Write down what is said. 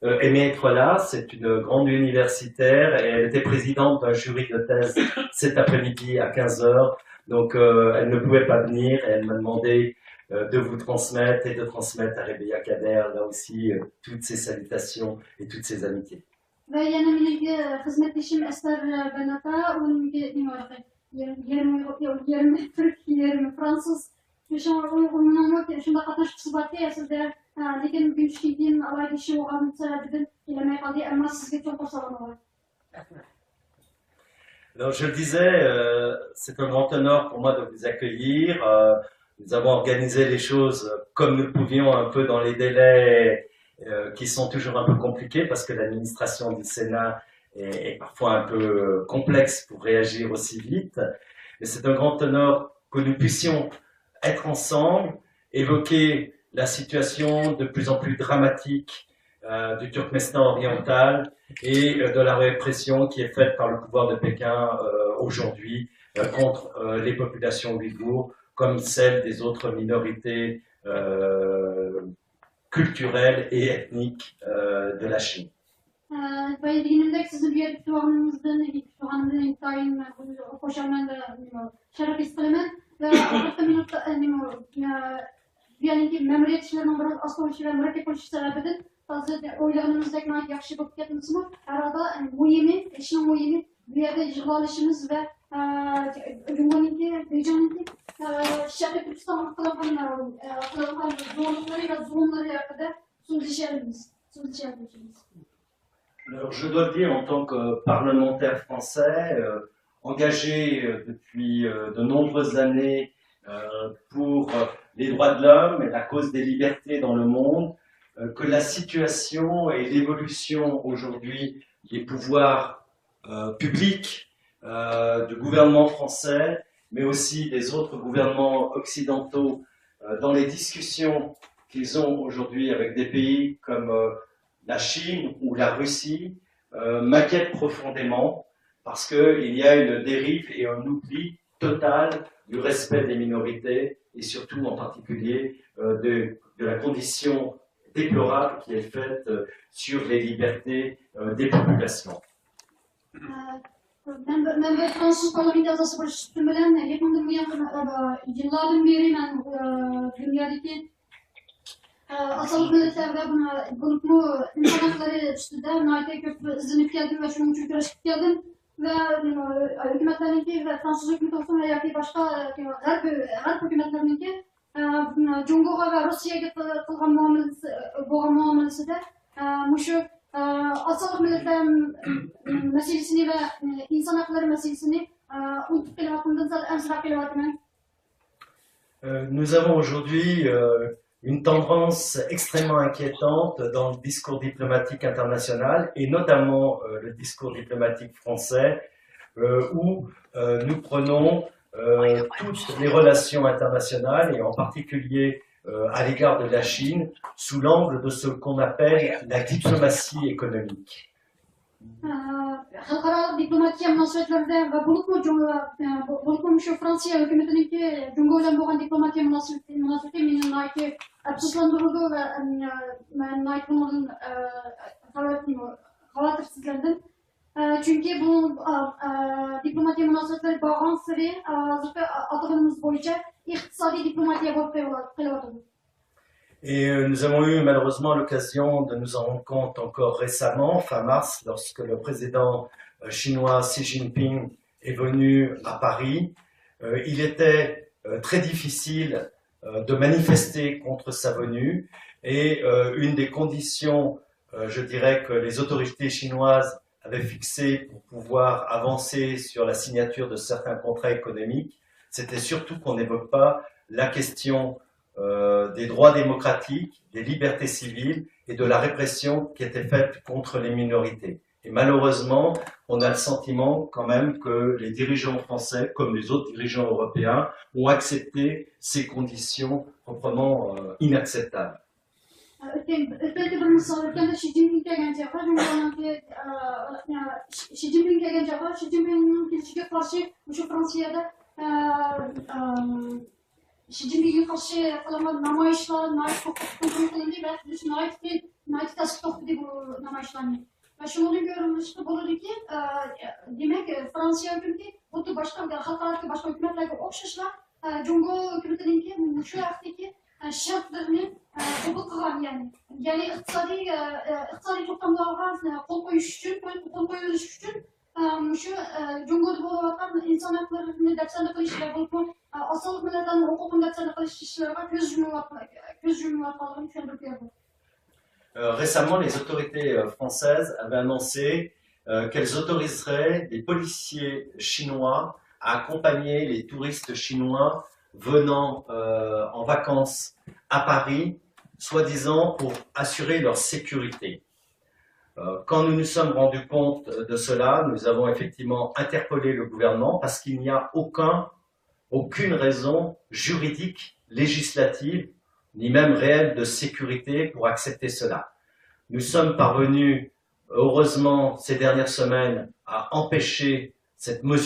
aimait être là. C'est une grande universitaire et elle était présidente d'un jury de thèse cet après-midi à 15 heures. Donc, elle ne pouvait pas venir et elle m'a demandé de vous transmettre et de transmettre à Rebecca Kader, là aussi, toutes ses salutations et toutes ses amitiés. Ve yana milli hizmetleşim Ester Benata, onun yarım Türk, yarım Fransız. Şu onun şunda katış sıbatı ya sizde lekin günçkiydin alay kişi oğan sebebidin ilemeye kaldı ama sizge çok orsalama var. Alors, je le disais, c'est un grand honneur pour moi de vous accueillir. Nous avons organisé les choses comme nous le pouvions, un peu dans les délais qui sont toujours un peu compliqués parce que l'administration du Sénat est parfois un peu complexe pour réagir aussi vite. Mais c'est un grand honneur que nous puissions être ensemble, évoquer la situation de plus en plus dramatique du Turkménistan oriental et de la répression qui est faite par le pouvoir de Pékin aujourd'hui contre les populations ouïghours, comme celles des autres minorités culturelles et ethniques de la Chine. Ve dinimdeki sizin bir tuğanımızdan intayın koşarman da şeref istemen ve orta minutta yani ki memuriyet işlerinin biraz asıl ve mürekkep oluş sebebidin fazla oylarımızdaki nait yakışı bakıp yatmışsınız. Arada muhimi, eşin muhimi bir yerde jığlalışımız ve Cumhuriyeti, Diyeceğinki şeref Türkistan kılakan zorlukları ve zulümleri kadar sundişerimiz. Alors, je dois le dire, en tant que parlementaire français, engagé depuis de nombreuses années pour les droits de l'homme et la cause des libertés dans le monde, que la situation et l'évolution aujourd'hui des pouvoirs publics du gouvernement français, mais aussi des autres gouvernements occidentaux, dans les discussions qu'ils ont aujourd'hui avec des pays comme la Chine ou la Russie, m'inquiète profondément parce qu'il y a une dérive et un oubli total du respect des minorités et surtout en particulier de la condition déplorable qui est faite sur les libertés des populations. Ben de Fransız parlamentosu başçısıyım. Yakında bu yıllardan beri ben dünyadaki asıl milletler ve bunu insan hakları üstünde naite köprü izlenip geldim ve şunun için uğraşıp geldim ve hükümetlerinki ve Fransız hükümeti olsun veya ki başka Arap hükümetlerinki Cumhur'a ve Rusya'ya kılgan muamelesi de şu asıl milletlerin meselesini ve insan hakları meselesini unutup kelivatından zaten en sıra kelivatından. Nous avons aujourd'hui une tendance extrêmement inquiétante dans le discours diplomatique international et notamment le discours diplomatique français où nous prenons toutes les relations internationales et en particulier à l'égard de la Chine sous l'angle de ce qu'on appelle la diplomatie économique. Halkara diplomatiye münasebetlerinde ve bulutmu şu Fransa hükümetinin Cumhuriyet'in bu diplomatiye münasebeti minin naiti absüslandırıldı ve naiti bunların havatırsızlandı. Çünkü bu diplomatiye münasebetleri bağımsızları adımımız boyunca iktisadi diplomatiye bakıyorlar. Et nous avons eu malheureusement l'occasion de nous en rendre compte encore récemment, fin mars, lorsque le président chinois Xi Jinping est venu à Paris. Il était très difficile de manifester contre sa venue et une des conditions, je dirais, que les autorités chinoises avaient fixées pour pouvoir avancer sur la signature de certains contrats économiques, c'était surtout qu'on n'évoque pas la question des droits démocratiques, des libertés civiles et de la répression qui était faite contre les minorités. Et malheureusement, on a le sentiment quand même que les dirigeants français, comme les autres dirigeants européens, ont accepté ces conditions proprement inacceptables. Öteki bir misal ülkede Xi Jinping'e gelecek var. Xi Jinping'e gelecek var. Xi Jinping'in gelişine karşı şu Fransa'da Xi Jinping'e karşı kılınan namayışlar, naik kontrol kılındı ve biz naik tasdik topladı bu namayışlarını. Ve şunu görmüştü, bunu ki demek Fransa hükümeti bu da başka halklardaki başka hükümetlerle okşaşlar. Cumhur hükümetinin ki şu yaktaki şartlarını kabul kılan yani iktisadi toplamlarga kol koyuş için, kol koyuş için şu Cumhurda bo'layotgan inson haqlarini dafsanda qilish va bu asal millatlarni huquqini dafsanda qilish ishlariga ko'z yumayotganligini tushuntirib berdi. Récemment, les autorités françaises avaient annoncé qu'elles autoriseraient des policiers chinois à accompagner les touristes chinois venant en vacances à Paris, soi-disant pour assurer leur sécurité. Quand nous nous sommes rendus compte de cela, nous avons effectivement interpellé le gouvernement parce qu'il n'y a aucune raison juridique, législative, ni même réelle de sécurité pour accepter cela. Nous sommes parvenus, heureusement, ces dernières semaines, à empêcher cette mesure